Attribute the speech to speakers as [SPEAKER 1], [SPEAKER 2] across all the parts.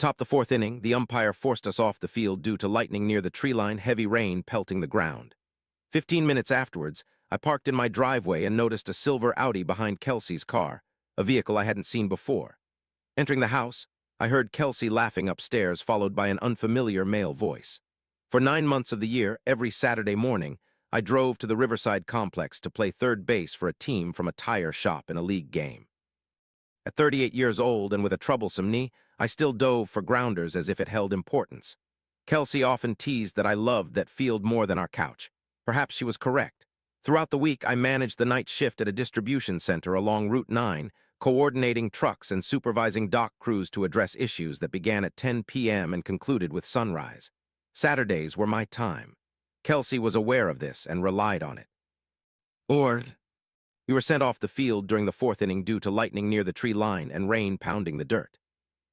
[SPEAKER 1] top the fourth inning, the umpire forced us off the field due to lightning near the tree line, heavy rain pelting the ground. 15 minutes afterwards, I parked in my driveway and noticed a silver Audi behind Kelsey's car, a vehicle I hadn't seen before. Entering the house, I heard Kelsey laughing upstairs, followed by an unfamiliar male voice. For 9 months of the year, every Saturday morning, I drove to the Riverside complex to play third base for a team from a tire shop in a league game. At 38 years old and with a troublesome knee, I still dove for grounders as if it held importance. Kelsey often teased that I loved that field more than our couch. Perhaps she was correct. Throughout the week, I managed the night shift at a distribution center along Route 9, coordinating trucks and supervising dock crews to address issues that began at 10 p.m. and concluded with sunrise. Saturdays were my time. Kelsey was aware of this and relied on it. We were sent off the field during the fourth inning due to lightning near the tree line and rain pounding the dirt.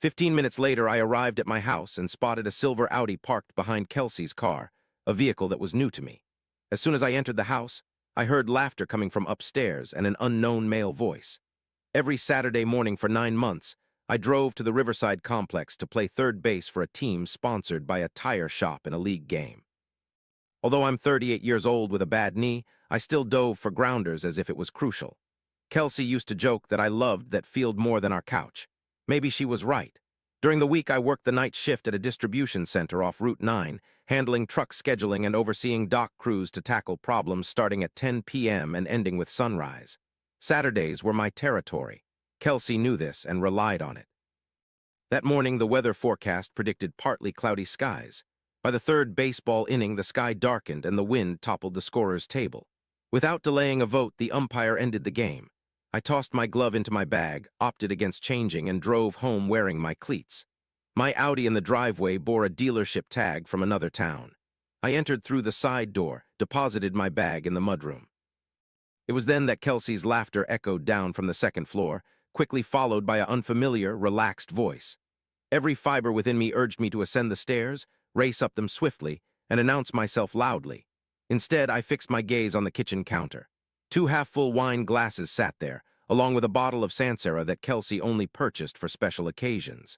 [SPEAKER 1] 15 minutes later, I arrived at my house and spotted a silver Audi parked behind Kelsey's car, a vehicle that was new to me. As soon as I entered the house, I heard laughter coming from upstairs and an unknown male voice. Every Saturday morning for 9 months, I drove to the Riverside complex to play third base for a team sponsored by a tire shop in a league game. Although I'm 38 years old with a bad knee, I still dove for grounders as if it was crucial. Kelsey used to joke that I loved that field more than our couch. Maybe she was right. During the week, I worked the night shift at a distribution center off Route 9, handling truck scheduling and overseeing dock crews to tackle problems starting at 10 p.m. and ending with sunrise. Saturdays were my territory. Kelsey knew this and relied on it. That morning, the weather forecast predicted partly cloudy skies. By the third baseball inning, the sky darkened and the wind toppled the scorer's table. Without delaying a vote, the umpire ended the game. I tossed my glove into my bag, opted against changing, and drove home wearing my cleats. My Audi in the driveway bore a dealership tag from another town. I entered through the side door, deposited my bag in the mudroom. It was then that Kelsey's laughter echoed down from the second floor, quickly followed by an unfamiliar, relaxed voice. Every fiber within me urged me to ascend the stairs, race up them swiftly, and announce myself loudly. Instead, I fixed my gaze on the kitchen counter. 2 half-full wine glasses sat there, along with a bottle of Sansera that Kelsey only purchased for special occasions.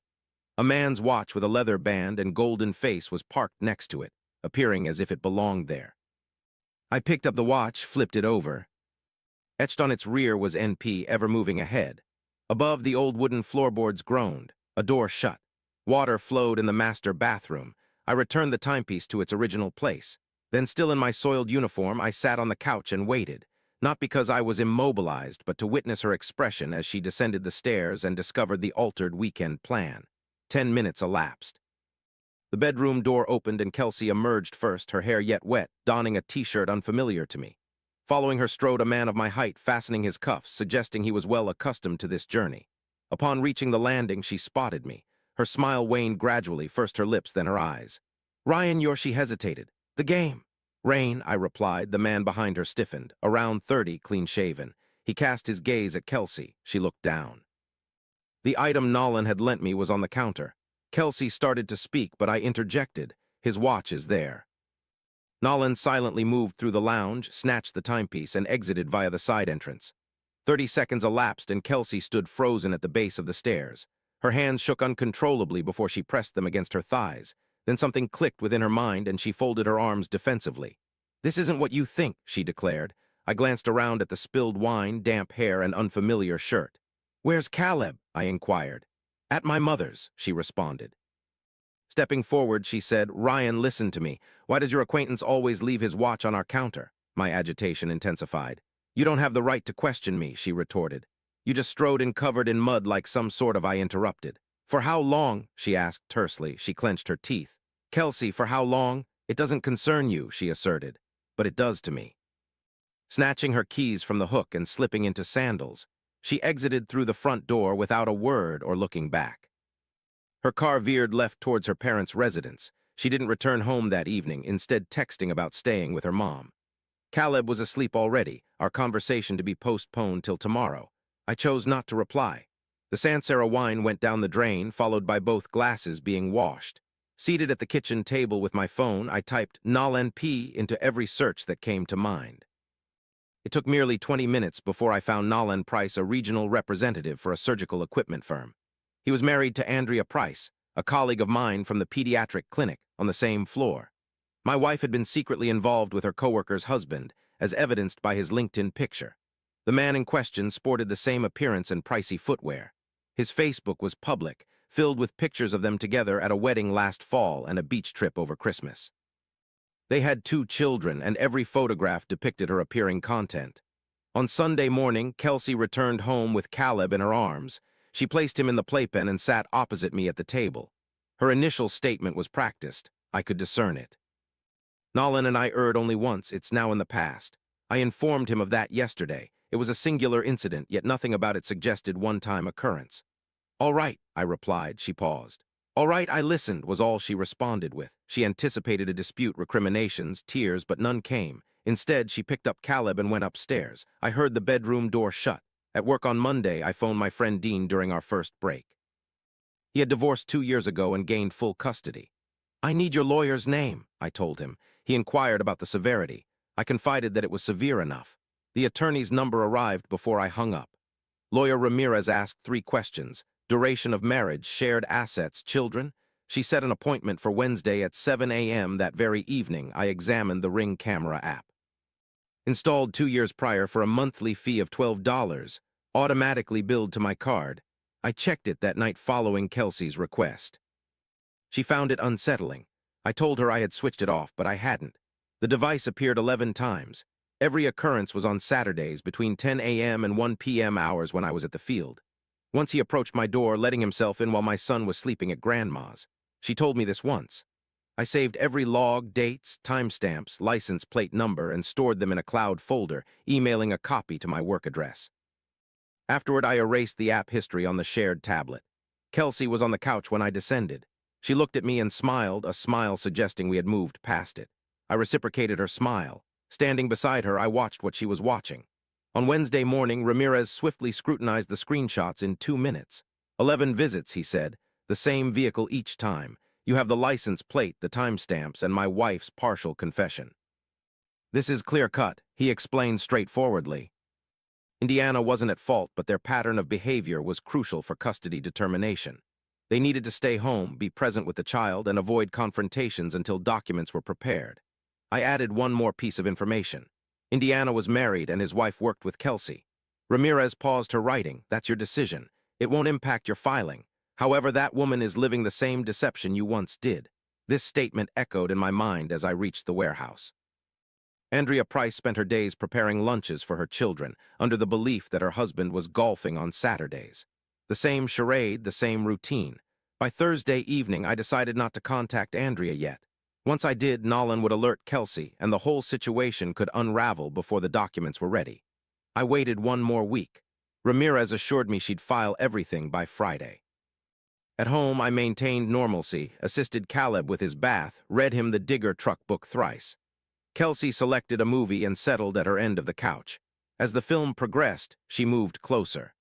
[SPEAKER 1] A man's watch with a leather band and golden face was parked next to it, appearing as if it belonged there. I picked up the watch, flipped it over. Etched on its rear was NP, ever moving ahead. Above, the old wooden floorboards groaned. A door shut. Water flowed in the master bathroom. I returned the timepiece to its original place. Then, still in my soiled uniform, I sat on the couch and waited. Not because I was immobilized, but to witness her expression as she descended the stairs and discovered the altered weekend plan. 10 minutes elapsed. The bedroom door opened and Kelsey emerged first, her hair yet wet, donning a t-shirt unfamiliar to me. Following her strode a man of my height, fastening his cuffs, suggesting he was well accustomed to this journey. Upon reaching the landing, she spotted me. Her smile waned gradually, first her lips, then her eyes. "Ryan, she hesitated. "The game." "Rain," I replied. The man behind her stiffened, around 30, clean-shaven. He cast his gaze at Kelsey. She looked down. The item Nolan had lent me was on the counter. Kelsey started to speak, but I interjected. "His watch is there." Nolan silently moved through the lounge, snatched the timepiece, and exited via the side entrance. 30 seconds elapsed, and Kelsey stood frozen at the base of the stairs. Her hands shook uncontrollably before she pressed them against her thighs. Then something clicked within her mind, and she folded her arms defensively. "This isn't what you think," she declared. I glanced around at the spilled wine, damp hair, and unfamiliar shirt. "Where's Caleb?" I inquired. "At my mother's," she responded. Stepping forward, she said, "Ryan, listen to me. Why does your acquaintance always leave his watch on our counter?" My agitation intensified. "You don't have the right to question me," she retorted. "You just strode in covered in mud like some sort of," I interrupted. "For how long?" she asked tersely. She clenched her teeth. "Kelsey, for how long? It doesn't concern you," she asserted. "But it does to me." Snatching her keys from the hook and slipping into sandals, she exited through the front door without a word or looking back. Her car veered left towards her parents' residence. She didn't return home that evening, instead texting about staying with her mom. Caleb was asleep already, our conversation to be postponed till tomorrow. I chose not to reply. The Sansera wine went down the drain, followed by both glasses being washed. Seated at the kitchen table with my phone, I typed Nolan P into every search that came to mind. It took merely 20 minutes before I found Nolan Price, a regional representative for a surgical equipment firm. He was married to Andrea Price, a colleague of mine from the pediatric clinic on the same floor. My wife had been secretly involved with her coworker's husband, as evidenced by his LinkedIn picture. The man in question sported the same appearance and pricey footwear. His Facebook was public, filled with pictures of them together at a wedding last fall and a beach trip over Christmas. They had 2 children, and every photograph depicted her appearing content. On Sunday morning, Kelsey returned home with Caleb in her arms. She placed him in the playpen and sat opposite me at the table. Her initial statement was practiced. I could discern it. Nolan and I erred only once. It's now in the past. I informed him of that yesterday. It was a singular incident, yet nothing about it suggested one-time occurrence. All right, I replied. She paused. All right, I listened, was all she responded with. She anticipated a dispute, recriminations, tears, but none came. Instead, she picked up Caleb and went upstairs. I heard the bedroom door shut. At work on Monday, I phoned my friend Dean during our first break. He had divorced 2 years ago and gained full custody. I need your lawyer's name, I told him. He inquired about the severity. I confided that it was severe enough. The attorney's number arrived before I hung up. Lawyer Ramirez asked 3 questions. Duration of marriage, shared assets, children. She set an appointment for Wednesday at 7 a.m. That very evening. I examined the Ring camera app. Installed 2 years prior for a monthly fee of $12, automatically billed to my card. I checked it that night following Kelsey's request. She found it unsettling. I told her I had switched it off, but I hadn't. The device appeared 11 times. Every occurrence was on Saturdays between 10 a.m. and 1 p.m. hours when I was at the field. Once he approached my door, letting himself in while my son was sleeping at Grandma's. She told me this once. I saved every log, dates, timestamps, license plate number, and stored them in a cloud folder, emailing a copy to my work address. Afterward, I erased the app history on the shared tablet. Kelsey was on the couch when I descended. She looked at me and smiled, a smile suggesting we had moved past it. I reciprocated her smile. Standing beside her, I watched what she was watching. On Wednesday morning, Ramirez swiftly scrutinized the screenshots in 2 minutes. 11 visits, he said. The same vehicle each time. You have the license plate, the timestamps, and my wife's partial confession. This is clear-cut, he explained straightforwardly. Indiana wasn't at fault, but their pattern of behavior was crucial for custody determination. They needed to stay home, be present with the child, and avoid confrontations until documents were prepared. I added one more piece of information. Indiana was married and his wife worked with Kelsey. Ramirez paused her writing. That's your decision. It won't impact your filing. However, that woman is living the same deception you once did. This statement echoed in my mind as I reached the warehouse. Andrea Price spent her days preparing lunches for her children, under the belief that her husband was golfing on Saturdays. The same charade, the same routine. By Thursday evening, I decided not to contact Andrea yet. Once I did, Nolan would alert Kelsey, and the whole situation could unravel before the documents were ready. I waited 1 more week. Ramirez assured me she'd file everything by Friday. At home, I maintained normalcy, assisted Caleb with his bath, read him the Digger Truck book thrice. Kelsey selected a movie and settled at her end of the couch. As the film progressed, she moved closer.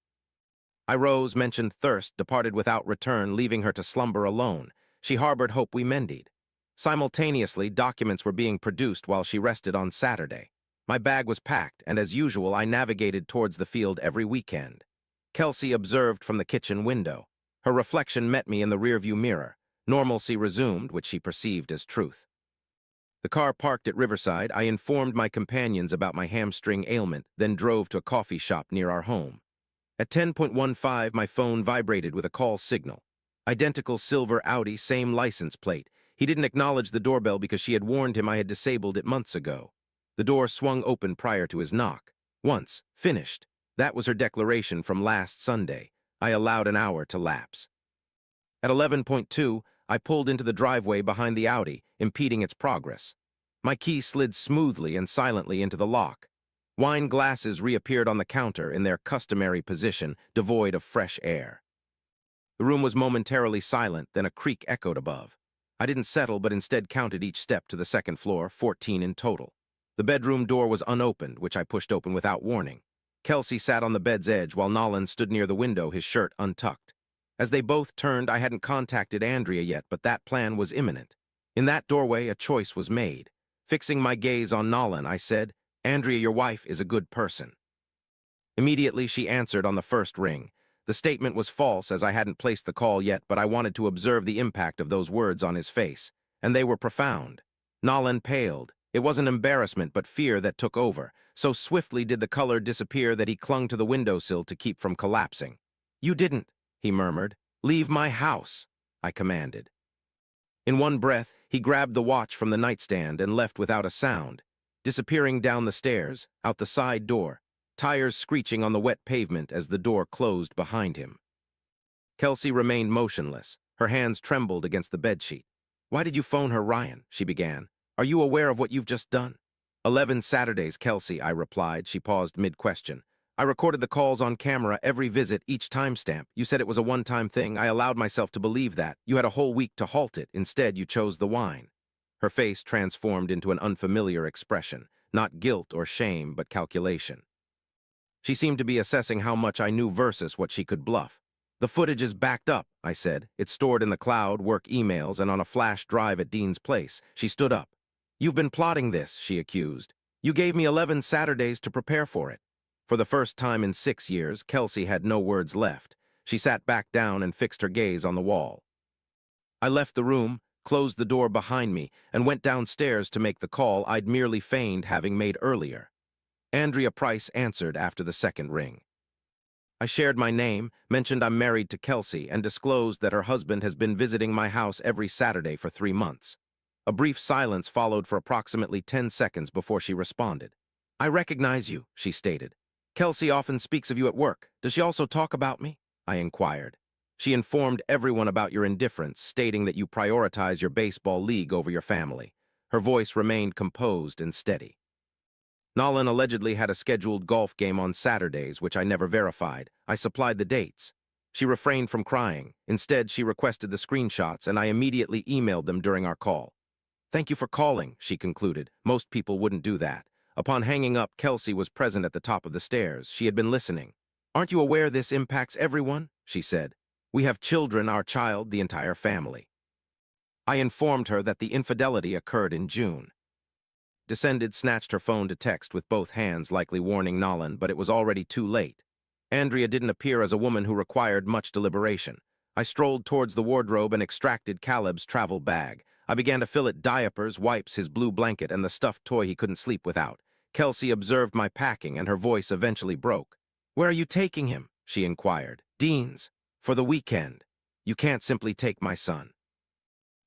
[SPEAKER 1] I rose, mentioned thirst, departed without return, leaving her to slumber alone. She harbored hope we mended. Simultaneously, documents were being produced while she rested on Saturday. My bag was packed, and as usual, I navigated towards the field every weekend. Kelsey observed from the kitchen window. Her reflection met me in the rearview mirror. Normalcy resumed, which she perceived as truth. The car parked at Riverside, I informed my companions about my hamstring ailment, then drove to a coffee shop near our home. At 10:15, my phone vibrated with a call signal. Identical silver Audi, same license plate. He didn't acknowledge the doorbell because she had warned him I had disabled it months ago. The door swung open prior to his knock. Once, finished. That was her declaration from last Sunday. I allowed an hour to lapse. At 11:2, I pulled into the driveway behind the Audi, impeding its progress. My key slid smoothly and silently into the lock. Wine glasses reappeared on the counter in their customary position, devoid of fresh air. The room was momentarily silent, then a creak echoed above. I didn't settle, but instead counted each step to the second floor, 14 in total. The bedroom door was unopened, which I pushed open without warning. Kelsey sat on the bed's edge while Nolan stood near the window, his shirt untucked. As they both turned, I hadn't contacted Andrea yet, but that plan was imminent. In that doorway, a choice was made. Fixing my gaze on Nolan, I said, "Andrea, your wife is a good person." Immediately, she answered on the first ring. The statement was false as I hadn't placed the call yet, but I wanted to observe the impact of those words on his face, and they were profound. Nolan paled. It wasn't embarrassment but fear that took over. So swiftly did the color disappear that he clung to the windowsill to keep from collapsing. "You didn't," he murmured. "Leave my house," I commanded. In one breath, he grabbed the watch from the nightstand and left without a sound, disappearing down the stairs, out the side door, tires screeching on the wet pavement as the door closed behind him. Kelsey remained motionless. Her hands trembled against the bedsheet. "Why did you phone her, Ryan?" she began. "Are you aware of what you've just done?" 11 Saturdays, Kelsey, I replied. She paused mid-question. "I recorded the calls on camera, every visit, each timestamp. You said it was a one-time thing. I allowed myself to believe that. You had a whole week to halt it. Instead, you chose the wine." Her face transformed into an unfamiliar expression, not guilt or shame, but calculation. She seemed to be assessing how much I knew versus what she could bluff. "The footage is backed up," I said. "It's stored in the cloud, work emails, and on a flash drive at Dean's place." She stood up. "You've been plotting this," she accused. "You gave me 11 Saturdays to prepare for it." For the first time in 6 years, Kelsey had no words left. She sat back down and fixed her gaze on the wall. I left the room, closed the door behind me, and went downstairs to make the call I'd merely feigned having made earlier. Andrea Price answered after the second ring. I shared my name, mentioned I'm married to Kelsey, and disclosed that her husband has been visiting my house every Saturday for 3 months. A brief silence followed for approximately 10 seconds before she responded. "I recognize you," she stated. "Kelsey often speaks of you at work. Does she also talk about me?" I inquired. "She informed everyone about your indifference, stating that you prioritize your baseball league over your family." Her voice remained composed and steady. "Nolan allegedly had a scheduled golf game on Saturdays, which I never verified. I supplied the dates." She refrained from crying. Instead, she requested the screenshots, and I immediately emailed them during our call. "Thank you for calling," she concluded. "Most people wouldn't do that." Upon hanging up, Kelsey was present at the top of the stairs. She had been listening. "Aren't you aware this impacts everyone?" she said. "We have children, our child, the entire family." I informed her that the infidelity occurred in June. Descended snatched her phone to text with both hands, likely warning Nolan, but it was already too late. Andrea didn't appear as a woman who required much deliberation. I strolled towards the wardrobe and extracted Caleb's travel bag. I began to fill it diapers, wipes, his blue blanket, and the stuffed toy he couldn't sleep without. Kelsey observed my packing, and her voice eventually broke. "Where are you taking him?" she inquired. "Dean's. For the weekend. You can't simply take my son."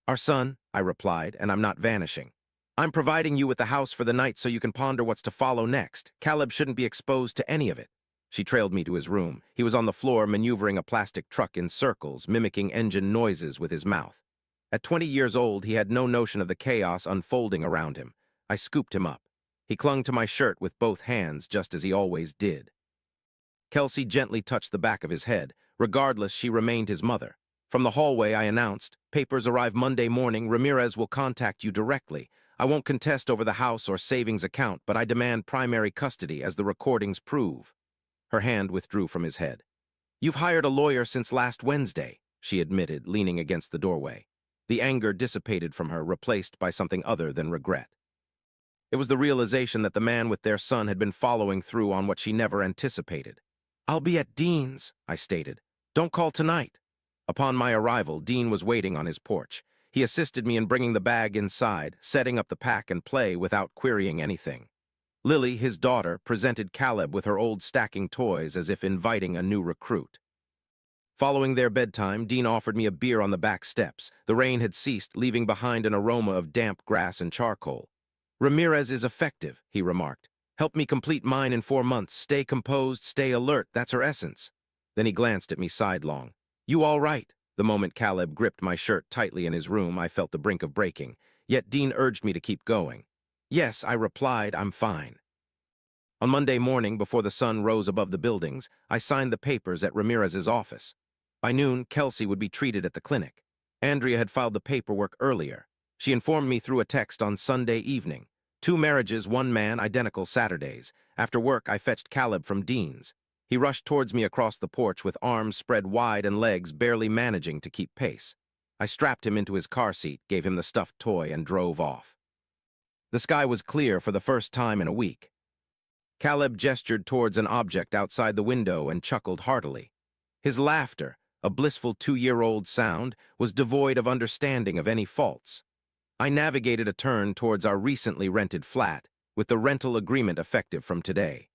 [SPEAKER 1] "Our son," I replied, "and I'm not vanishing. I'm providing you with the house for the night so you can ponder what's to follow next. Caleb shouldn't be exposed to any of it." She trailed me to his room. He was on the floor maneuvering a plastic truck in circles, mimicking engine noises with his mouth. At 20 years old, he had no notion of the chaos unfolding around him. I scooped him up. He clung to my shirt with both hands, just as he always did. Kelsey gently touched the back of his head. Regardless, she remained his mother. From the hallway, I announced, "Papers arrive Monday morning. Ramirez will contact you directly. I won't contest over the house or savings account, but I demand primary custody, as the recordings prove." Her hand withdrew from his head. "You've hired a lawyer since last Wednesday," she admitted, leaning against the doorway. The anger dissipated from her, replaced by something other than regret. It was the realization that the man with their son had been following through on what she never anticipated. "I'll be at Dean's," I stated. "Don't call tonight." Upon my arrival, Dean was waiting on his porch. He assisted me in bringing the bag inside, setting up the pack and play without querying anything. Lily, his daughter, presented Caleb with her old stacking toys as if inviting a new recruit. Following their bedtime, Dean offered me a beer on the back steps. The rain had ceased, leaving behind an aroma of damp grass and charcoal. "Ramirez is effective," he remarked. "Help me complete mine in 4 months. Stay composed, stay alert. That's her essence." Then he glanced at me sidelong. "You all right?" The moment Caleb gripped my shirt tightly in his room, I felt the brink of breaking. Yet Dean urged me to keep going. "Yes," I replied, "I'm fine." On Monday morning, before the sun rose above the buildings, I signed the papers at Ramirez's office. By noon, Kelsey would be treated at the clinic. Andrea had filed the paperwork earlier. She informed me through a text on Sunday evening. 2 marriages, 1 man, identical Saturdays. After work, I fetched Caleb from Dean's. He rushed towards me across the porch with arms spread wide and legs barely managing to keep pace. I strapped him into his car seat, gave him the stuffed toy, and drove off. The sky was clear for the first time in a week. Caleb gestured towards an object outside the window and chuckled heartily. His laughter, a blissful 2-year-old sound, was devoid of understanding of any faults. I navigated a turn towards our recently rented flat, with the rental agreement effective from today.